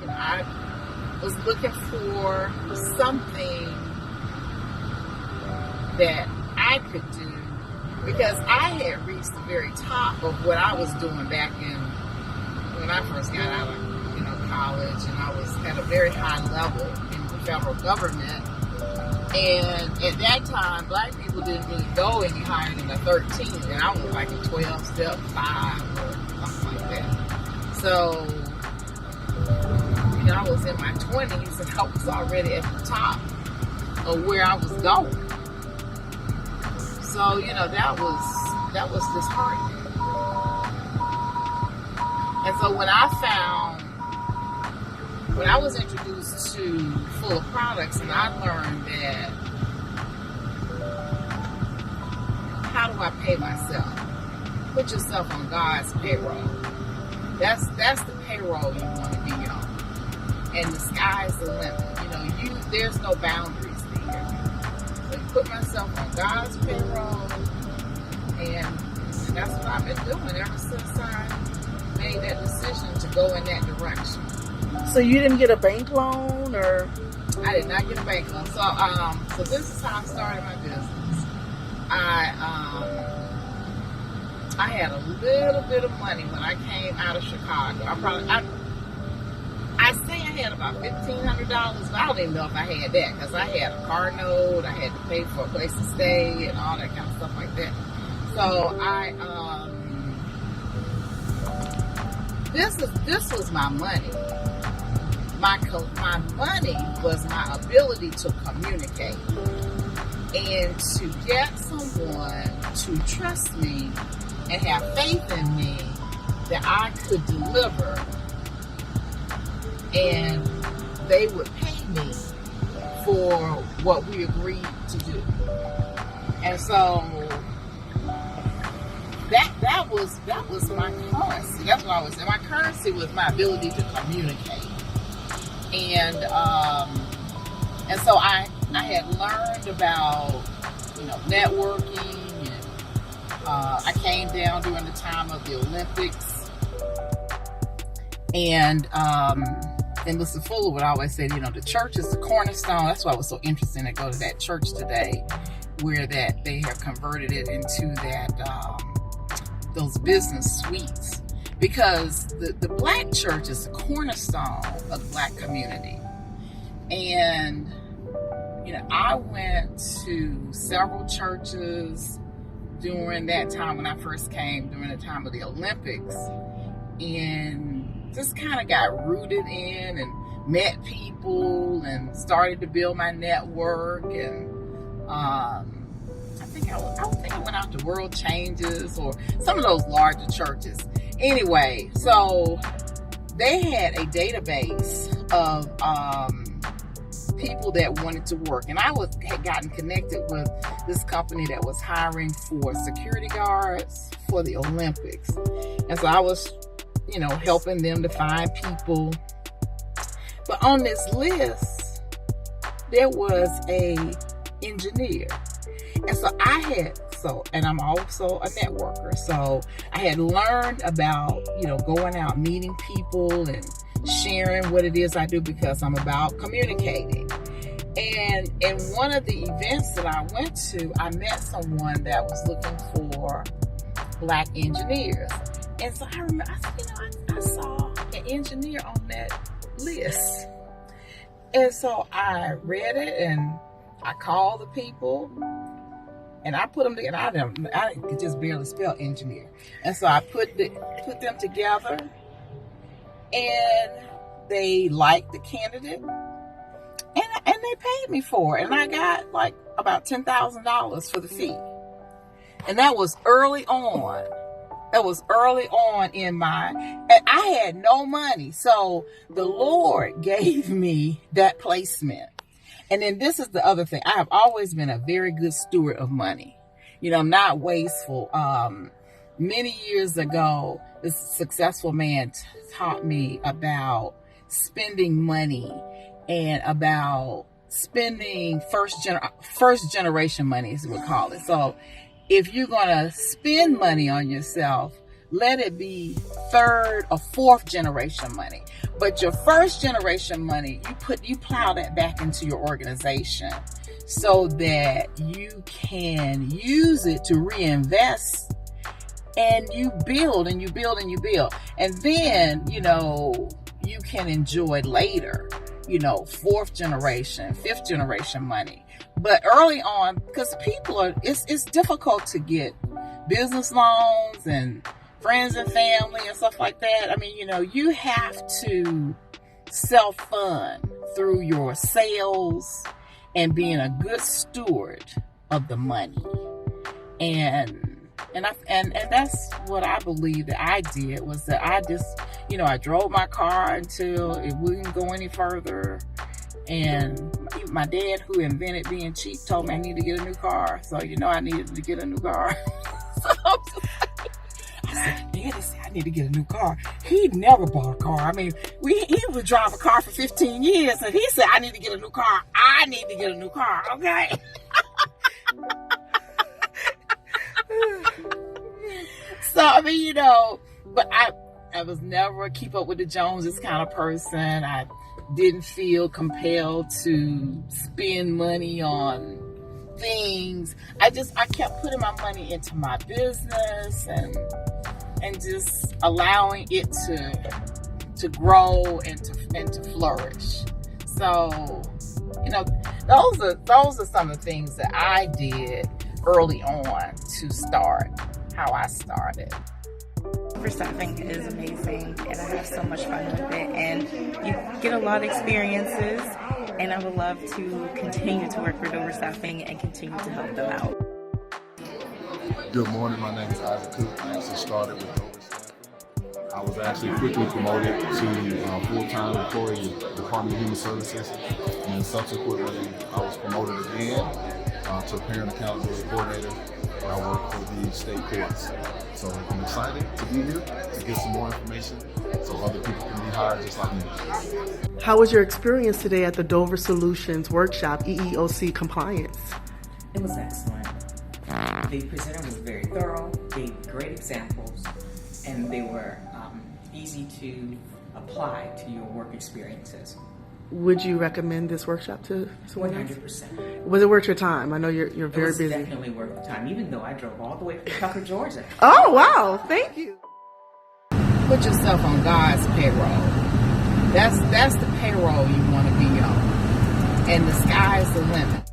I was looking for something that I could do because I had reached the very top of what I was doing back when I first got out of college, and I was at a very high level in the federal government. And at that time, black people didn't really go any higher than a 13, and I was like a 12 step 5 or something like that. So, I was in my 20s and I was already at the top of where I was going. So, that was disheartening. And so when I was introduced to Full of Products, and I learned that, how do I pay myself? Put yourself on God's payroll. That's the payroll you want to be on. And the sky's the limit. There's no boundaries there. So put myself on God's payroll, and that's what I've been doing ever since I made that decision to go in that direction. So you didn't get a bank loan, or? I did not get a bank loan. So this is how I started my business. I had a little bit of money when I came out of Chicago. I say I had about $1,500, but I don't even know if I had that, because I had a car note, I had to pay for a place to stay, and all that kind of stuff like that. So this was my money. My money was my ability to communicate and to get someone to trust me and have faith in me that I could deliver, and they would pay me for what we agreed to do. And so that was my currency. That's what I was saying. My currency was my ability to communicate. And so I had learned about networking, and I came down during the time of the Olympics, and Mr. Fuller would always say, the church is the cornerstone. That's why I was so interested to go to that church today, where that they have converted it into that those business suites. Because the black church is the cornerstone of the black community. And, I went to several churches during that time when I first came, during the time of the Olympics, and just kind of got rooted in and met people and started to build my network. And I think I went out to World Changes or some of those larger churches. Anyway, so they had a database of people that wanted to work, and I had gotten connected with this company that was hiring for security guards for the Olympics, and so I was, helping them to find people. But on this list, there was a engineer, and so and I'm also a networker. So I had learned about, going out, meeting people and sharing what it is I do, because I'm about communicating. And in one of the events that I went to, I met someone that was looking for black engineers. And so I remember, I saw an engineer on that list. And so I read it, and I called the people, and I put them together. I could just barely spell engineer. And so I put them together, and they liked the candidate, and they paid me for it. And I got like about $10,000 for the fee. And that was early on. And I had no money. So the Lord gave me that placement. And then this is the other thing. I have always been a very good steward of money. I'm not wasteful. Many years ago, this successful man taught me about spending money and about spending first generation money, as we would call it. So if you're going to spend money on yourself, let it be third or fourth generation money. But your first generation money, you plow that back into your organization so that you can use it to reinvest, and you build and you build and you build. And then, you can enjoy later, fourth generation, fifth generation money. But early on, because it's difficult to get business loans and friends and family and stuff like that. I mean, you have to self-fund through your sales and being a good steward of the money. And that's what I believe that I did, was that I just, I drove my car until it wouldn't go any further. And my dad, who invented being cheap, told me I need to get a new car. So, I needed to get a new car. So I said, Daddy said I need to get a new car. He never bought a car. I mean, he would drive a car for 15 years, and he said, I need to get a new car. I need to get a new car, okay? So, I mean, but I was never a keep up with the Joneses kind of person. I didn't feel compelled to spend money on things. I kept putting my money into my business and just allowing it to grow and to flourish. So, those are some of the things that I did early on to start how I started. Staffing is amazing, and I have so much fun with it, and you get a lot of experiences, and I would love to continue to work for Dover Staffing and continue to help them out. Good morning, my name is Isaac Cook. I actually started with Dover Staffing. I was actually quickly promoted to full-time employee in the Department of Human Services, and subsequently I was promoted again to Parent Accountability Coordinator. I work for the state courts. So I'm excited to be here to get some more information so other people can be hired just like me. How was your experience today at the Dover Solutions workshop, EEOC compliance? It was excellent. The presenter was very thorough, gave great examples, and they were easy to apply to your work experiences. Would you recommend this workshop to someone else? 100%. Was it worth your time? I know you're very busy. It was definitely worth the time, even though I drove all the way from Tucker, Georgia. Oh, wow. Thank you. Put yourself on God's payroll. That's the payroll you want to be on. And the sky is the limit.